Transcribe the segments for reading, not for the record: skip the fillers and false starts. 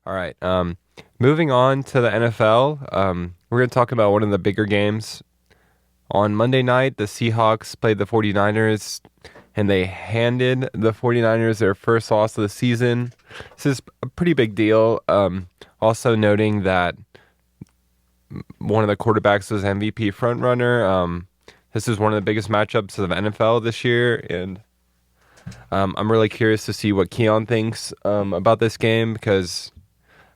All right. Moving on to the NFL, we're going to talk about one of the bigger games. On Monday night, the Seahawks played the 49ers, and they handed the 49ers their first loss of the season. This is a pretty big deal. Also noting that one of the quarterbacks was MVP frontrunner. This is one of the biggest matchups of the NFL this year, and I'm really curious to see what Keon thinks about this game because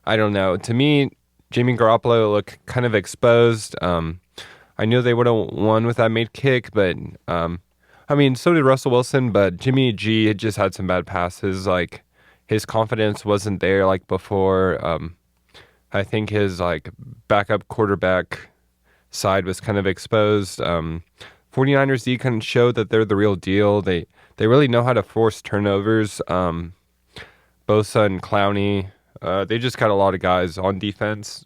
I don't know. To me, Jimmy Garoppolo looked kind of exposed. I knew they would have won with that made kick, but so did Russell Wilson. But Jimmy G had just had some bad passes. Like his confidence wasn't there like before. I think his like backup quarterback side was kind of exposed. 49ers D kind of showed that they're the real deal. They really know how to force turnovers. Bosa and Clowney. They just got a lot of guys on defense.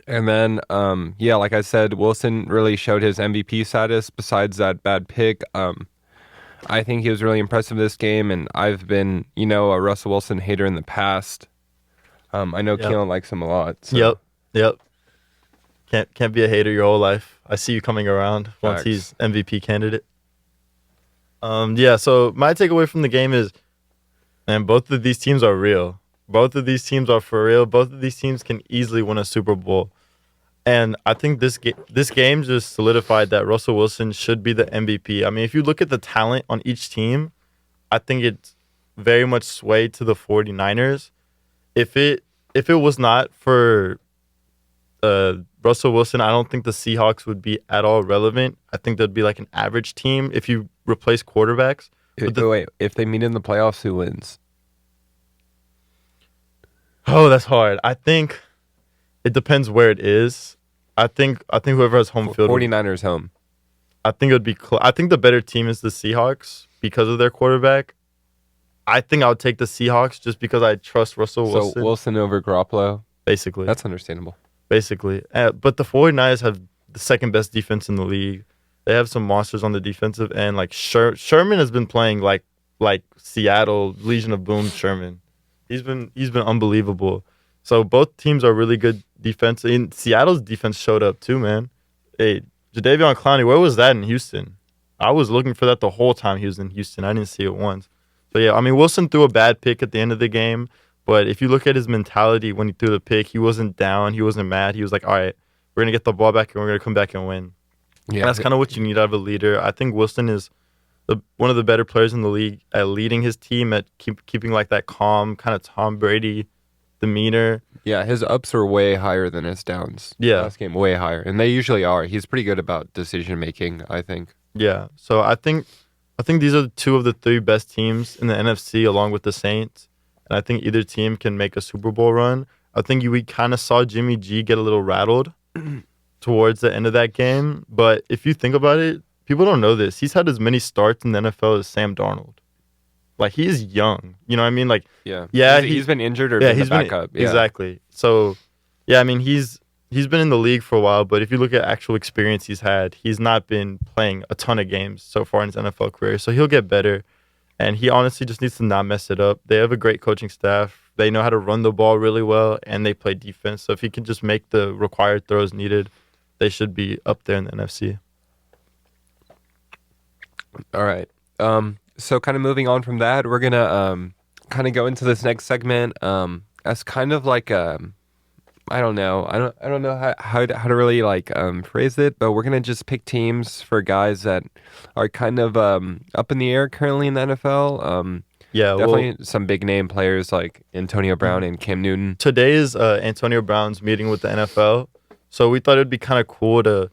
And then, like I said, Wilson really showed his MVP status besides that bad pick. I think he was really impressive this game, and I've been, a Russell Wilson hater in the past. I know Keelan likes him a lot. So. Yep. Can't be a hater your whole life. I see you coming around once he's MVP candidate. So my takeaway from the game is, man, both of these teams are real. Both of these teams are for real. Both of these teams can easily win a Super Bowl. And I think this game just solidified that Russell Wilson should be the MVP. I mean, if you look at the talent on each team, I think it's very much swayed to the 49ers. If it was not for Russell Wilson, I don't think the Seahawks would be at all relevant. I think they'd be like an average team if you replace quarterbacks. Wait, if they meet in the playoffs, who wins? Oh, that's hard. I think it depends where it is. I think whoever has home field. 49ers home. I think it would be I think the better team is the Seahawks because of their quarterback. I think I would take the Seahawks just because I trust Russell Wilson. So Wilson over Garoppolo? Basically. That's understandable. Basically. But the 49ers have the second best defense in the league. They have some monsters on the defensive end. Like Sherman has been playing like Seattle, Legion of Boom Sherman. He's been unbelievable. So both teams are really good defense. And Seattle's defense showed up too, man. Hey, Jadeveon Clowney, where was that in Houston? I was looking for that the whole time he was in Houston. I didn't see it once. So yeah, I mean, Wilson threw a bad pick at the end of the game. But if you look at his mentality when he threw the pick, he wasn't down. He wasn't mad. He was like, all right, we're going to get the ball back and we're going to come back and win. Yeah, and that's kind of what you need out of a leader. I think Wilson is one of the better players in the league at leading his team, at keeping like that calm, kind of Tom Brady demeanor. Yeah, his ups are way higher than his downs. Yeah. Last game, way higher. And they usually are. He's pretty good about decision-making, I think. Yeah, so I think these are two of the three best teams in the NFC along with the Saints. And I think either team can make a Super Bowl run. I think we kind of saw Jimmy G get a little rattled towards the end of that game. But if you think about it, people don't know this. He's had as many starts in the NFL as Sam Darnold. Like, he is young. You know what I mean? Like, he's been injured or been the backup. Exactly. So, yeah, I mean, he's been in the league for a while, but if you look at actual experience he's had, he's not been playing a ton of games so far in his NFL career. So he'll get better. And he honestly just needs to not mess it up. They have a great coaching staff. They know how to run the ball really well, and they play defense. So if he can just make the required throws needed, they should be up there in the NFC. All right. So kind of moving on from that, we're going to kind of go into this next segment as kind of like I don't know. I don't know how to really like phrase it, but we're gonna just pick teams for guys that are kind of up in the air currently in the NFL. Definitely some big name players like Antonio Brown and Cam Newton. Today is Antonio Brown's meeting with the NFL, so we thought it'd be kind of cool to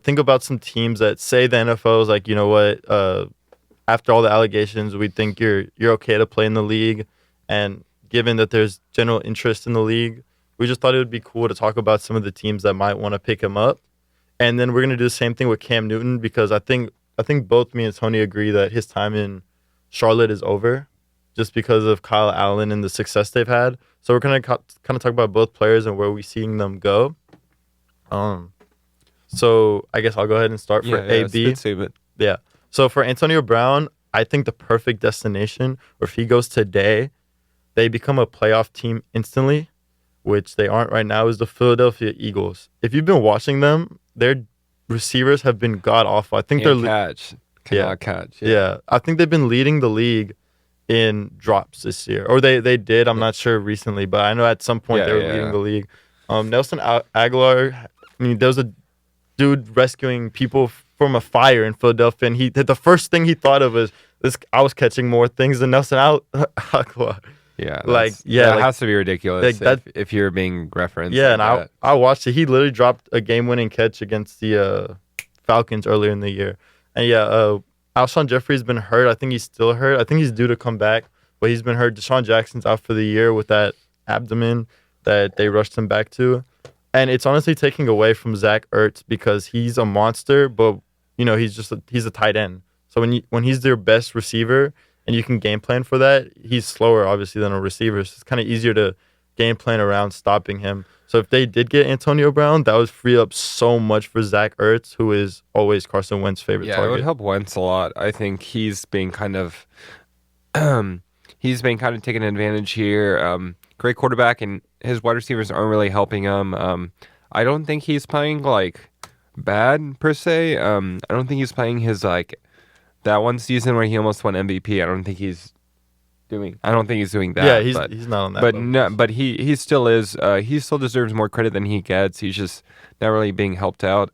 think about some teams that say the NFL is like, you know what, after all the allegations, we think you're okay to play in the league, and given that there's general interest in the league. We just thought it would be cool to talk about some of the teams that might want to pick him up. And then we're going to do the same thing with Cam Newton because I think both me and Tony agree that his time in Charlotte is over just because of Kyle Allen and the success they've had. So we're going to kind of talk about both players and where we're seeing them go. So I guess I'll go ahead and start for AB. Yeah. So for Antonio Brown, I think the perfect destination, or if he goes today, they become a playoff team instantly, which they aren't right now, is the Philadelphia Eagles. If you've been watching them, their receivers have been god awful. I think And catch. yeah. Cannot catch. Yeah. I think they've been leading the league in drops this year. Or they did, I'm not sure recently, but I know at some point they were leading the league. Nelson Aguilar, I mean, there was a dude rescuing people from a fire in Philadelphia, and the first thing he thought of was this. I was catching more things than Nelson Aguilar. Yeah, that has to be ridiculous if you're being referenced. Yeah, like and I watched it. He literally dropped a game-winning catch against the Falcons earlier in the year. And Alshon Jeffrey's been hurt. I think he's still hurt. I think he's due to come back, but he's been hurt. Deshaun Jackson's out for the year with that abdomen that they rushed him back to. And it's honestly taking away from Zach Ertz because he's a monster, but he's a tight end. So when he's their best receiver and you can game plan for that, he's slower obviously than a receiver. So it's kind of easier to game plan around stopping him. So if they did get Antonio Brown, that would free up so much for Zach Ertz, who is always Carson Wentz's favorite target. Yeah, it would help Wentz a lot. I think he's being kind of taken advantage here. Great quarterback, and his wide receivers aren't really helping him. I don't think he's playing like bad per se. I don't think he's playing his like that one season where he almost won MVP. I don't think he's doing that. Yeah, he's not on that. But no, but he still is. He still deserves more credit than he gets. He's just not really being helped out.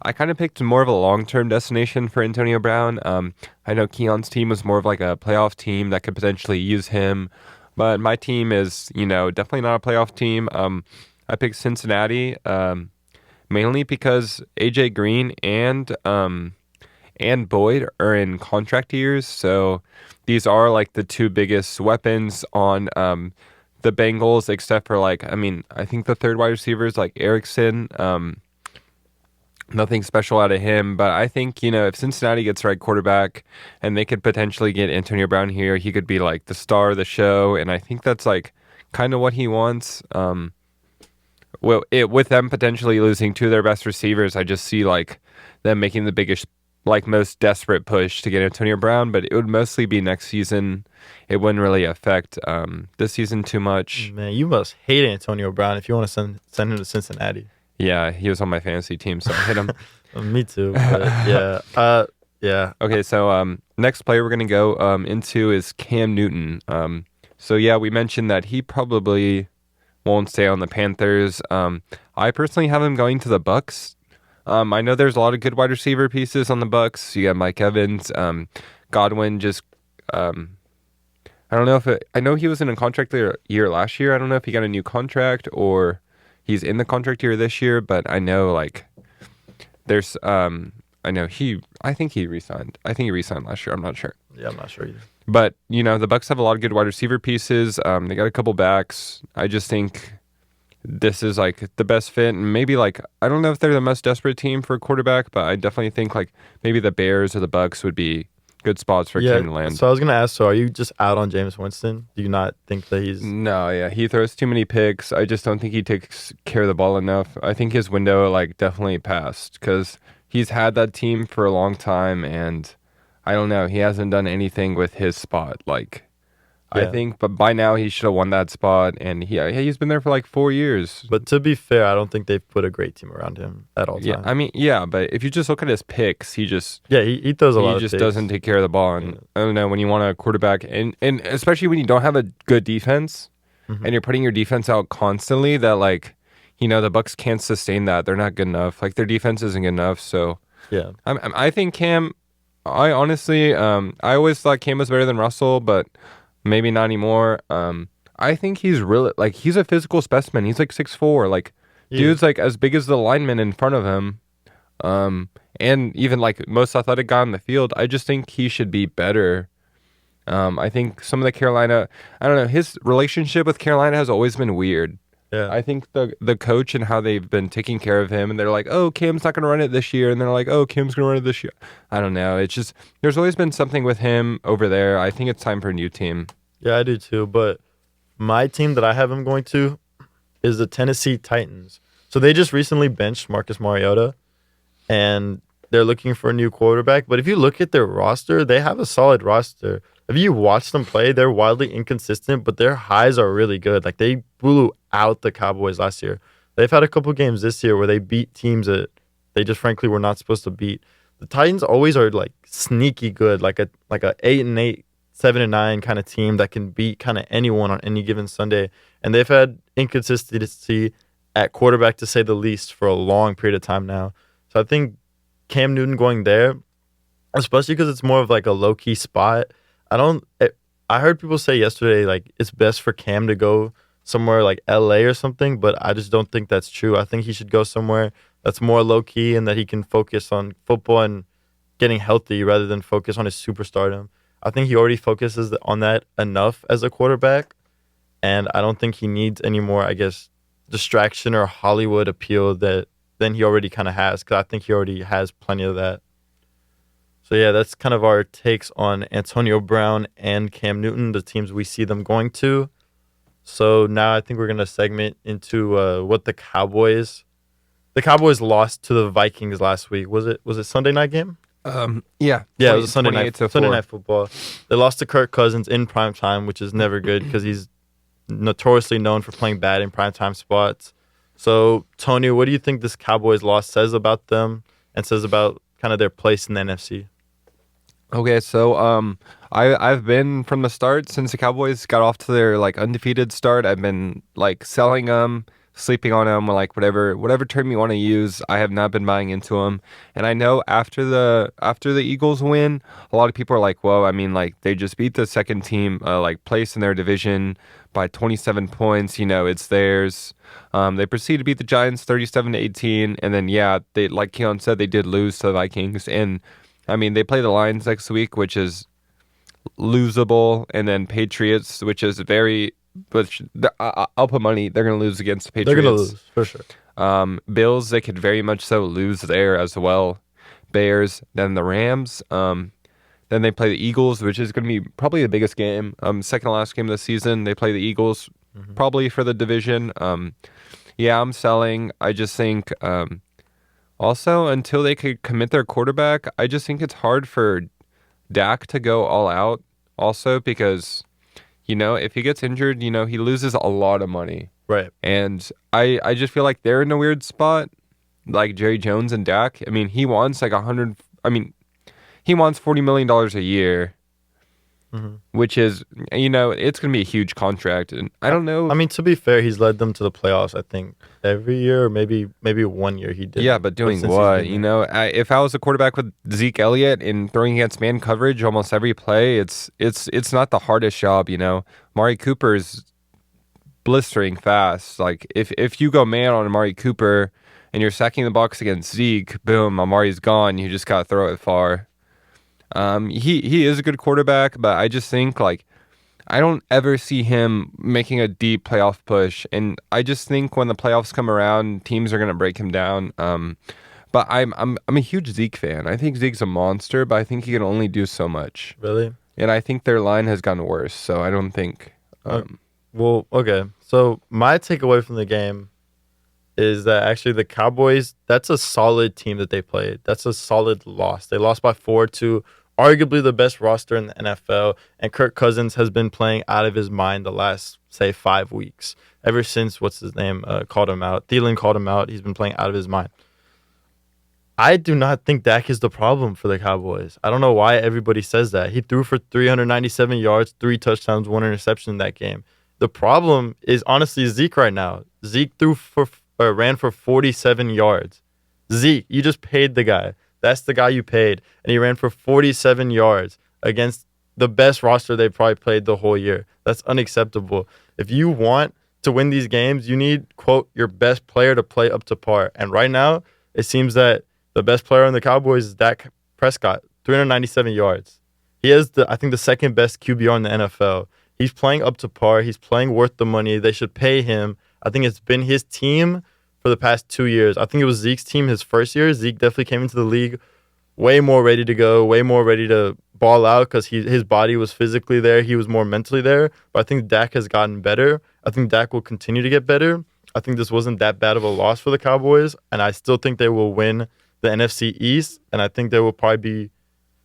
I kind of picked more of a long-term destination for Antonio Brown. I know Keon's team was more of like a playoff team that could potentially use him, but my team is definitely not a playoff team. I picked Cincinnati mainly because AJ Green and Boyd are in contract years, so these are like the two biggest weapons on the Bengals, except for I think the third wide receiver is like Erickson. Nothing special out of him, but I think if Cincinnati gets the right quarterback and they could potentially get Antonio Brown here, he could be like the star of the show, and I think that's like kind of what he wants. With them potentially losing two of their best receivers, I just see like them making the biggest, like most desperate push to get Antonio Brown, but it would mostly be next season. It wouldn't really affect this season too much. Man, you must hate Antonio Brown if you want to send him to Cincinnati. Yeah, he was on my fantasy team, so I hit him. Me too. But yeah. Okay, so next player we're gonna go into is Cam Newton. So yeah, we mentioned that he probably won't stay on the Panthers. I personally have him going to the Bucks. I know there's a lot of good wide receiver pieces on the Bucks. You got Mike Evans, Godwin. I don't know I know he was in a contract year last year. I don't know if he got a new contract or he's in the contract year this year, but I know there's I think he re-signed. I think he re-signed last year. I'm not sure. Yeah, I'm not sure either. But the Bucks have a lot of good wide receiver pieces. They got a couple backs. I just think this is like the best fit, and maybe I don't know if they're the most desperate team for a quarterback, but I definitely think maybe the Bears or the Bucks would be good spots for Cam to land. So I was gonna ask, so are you just out on Jameis Winston? Do you not think that he's... No, yeah, he throws too many picks. I just don't think he takes care of the ball enough. I think his window definitely passed because he's had that team for a long time, and I don't know, he hasn't done anything with his spot. I think, but by now he should have won that spot, and he's been there for 4 years. But to be fair, I don't think they've put a great team around him at all times. I mean, but if you just look at his picks, he just he throws a lot of picks. He just doesn't take care of the ball, and I don't know, when you want a quarterback, and especially when you don't have a good defense, and you're putting your defense out constantly, that the Bucks can't sustain that. They're not good enough. Their defense isn't good enough. So yeah, I think Cam. I honestly, I always thought Cam was better than Russell, but maybe not anymore. I think he's really he's a physical specimen. He's 6'4". Dude's as big as the lineman in front of him. And even most athletic guy on the field. I just think he should be better. I think some of the Carolina, I don't know, his relationship with Carolina has always been weird. Yeah. I think the coach and how they've been taking care of him, and they're like, oh, Cam's not going to run it this year, and they're like, oh, Cam's going to run it this year. I don't know. It's just, there's always been something with him over there. I think it's time for a new team. Yeah, I do too. But my team that I have him going to is the Tennessee Titans. So they just recently benched Marcus Mariota, and they're looking for a new quarterback. But if you look at their roster, they have a solid roster. If you watch them play, they're wildly inconsistent, but their highs are really good. Like they blew out the Cowboys last year. They've had a couple games this year where they beat teams that they just frankly were not supposed to beat. The Titans always are like sneaky good, like a 8-8, 7-9 kind of team that can beat kind of anyone on any given Sunday. And they've had inconsistency at quarterback, to say the least, for a long period of time now. So I think Cam Newton going there, especially because it's more of like a low key spot. I heard people say yesterday like it's best for Cam to go somewhere like LA or something, but I just don't think that's true. I think he should go somewhere that's more low key and that he can focus on football and getting healthy rather than focus on his superstardom. I think he already focuses on that enough as a quarterback, and I don't think he needs any more, I guess, distraction or Hollywood appeal than he already kind of has, because I think he already has plenty of that. So yeah, that's kind of our takes on Antonio Brown and Cam Newton, the teams we see them going to. So now I think we're gonna segment into what the Cowboys lost to the Vikings last week. Was it Sunday night game? Yeah. Yeah, it was a Sunday 28 night to Sunday 4. night football. They lost to Kirk Cousins in prime time, which is never good because he's notoriously known for playing bad in prime time spots. So Tony, what do you think this Cowboys loss says about them and says about kind of their place in the NFC? Okay, so I've been from the start since the Cowboys got off to their like undefeated start. I've been like selling them, sleeping on them, like whatever term you want to use. I have not been buying into them, and I know after the Eagles win, a lot of people are like, "Whoa!" I mean, like they just beat the second team, like place in their division by 27 points. You know, it's theirs. They proceeded to beat the Giants 37-18, and then yeah, they like Keon said, they did lose to the Vikings, and I mean they play the Lions next week, which is losable, and then Patriots, which is very. But I'll put money they're going to lose against the Patriots. They're going to lose, for sure. Bills, they could very much so lose there as well. Bears, then the Rams. Then they play the Eagles, which is going to be probably the biggest game. Second to last game of the season. They play the Eagles, probably for the division. Yeah, I'm selling. I just think also until they could commit their quarterback, I just think it's hard for Dak to go all out also because... You know, if he gets injured, you know, he loses a lot of money. Right. And I just feel like they're in a weird spot, like Jerry Jones and Dak. I mean, he wants like he wants $40 million a year, which is, you know, it's going to be a huge contract. And I don't know. I mean, to be fair, he's led them to the playoffs, I think, every year, or maybe 1 year he did. Yeah, but doing what? You know, if I was a quarterback with Zeke Elliott and throwing against man coverage almost every play, it's not the hardest job, you know. Amari Cooper's blistering fast. Like, if you go man on Amari Cooper and you're sacking the box against Zeke, boom, Amari's gone. You just got to throw it far. He is a good quarterback, but I just think like I don't ever see him making a deep playoff push, and I just think when the playoffs come around, teams are gonna break him down. But I'm a huge Zeke fan. I think Zeke's a monster, but I think he can only do so much. Really? And I think their line has gotten worse, so I don't think. Well, okay. So my takeaway from the game is that actually the Cowboys, that's a solid team that they played. That's a solid loss. They lost by 4 to arguably the best roster in the NFL, and Kirk Cousins has been playing out of his mind the last, say, 5 weeks. Ever since, what's his name, called him out. Thielen called him out. He's been playing out of his mind. I do not think Dak is the problem for the Cowboys. I don't know why everybody says that. He threw for 397 yards, 3 touchdowns, 1 interception in that game. The problem is honestly Zeke right now. Zeke ran for 47 yards. Zeke, you just paid the guy. That's the guy you paid. And he ran for 47 yards against the best roster they probably played the whole year. That's unacceptable. If you want to win these games, you need, quote, your best player to play up to par. And right now, it seems that the best player on the Cowboys is Dak Prescott, 397 yards. He has, I think, the second best QBR in the NFL. He's playing up to par. He's playing worth the money. They should pay him. I think it's been his team for the past 2 years. I think it was Zeke's team his first year. Zeke definitely came into the league way more ready to go, way more ready to ball out because his body was physically there. He was more mentally there. But I think Dak has gotten better. I think Dak will continue to get better. I think this wasn't that bad of a loss for the Cowboys, and I still think they will win the NFC East, and I think they will probably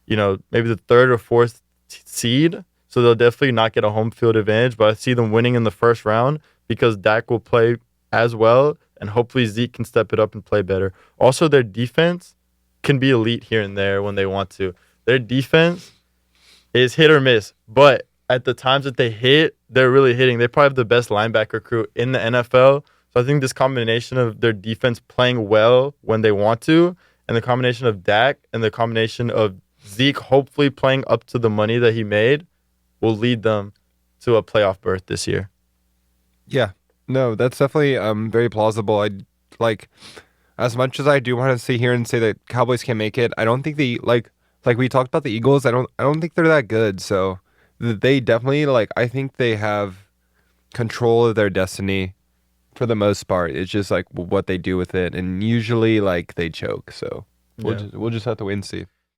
be, maybe the third or fourth seed. So they'll definitely not get a home field advantage, but I see them winning in the first round because Dak will play as well, and hopefully Zeke can step it up and play better. Also, their defense can be elite here and there when they want to. Their defense is hit or miss, but at the times that they hit, they're really hitting. They probably have the best linebacker crew in the NFL. So I think this combination of their defense playing well when they want to, and the combination of Dak and the combination of Zeke hopefully playing up to the money that he made will lead them to a playoff berth this year. Yeah. No, that's definitely very plausible. I like as much as I do want to sit here and say that Cowboys can make it, I don't think like we talked about the Eagles, I don't think they're that good. So they definitely I think they have control of their destiny for the most part. It's just like what they do with it, and usually they choke. So we'll just have to wait and see.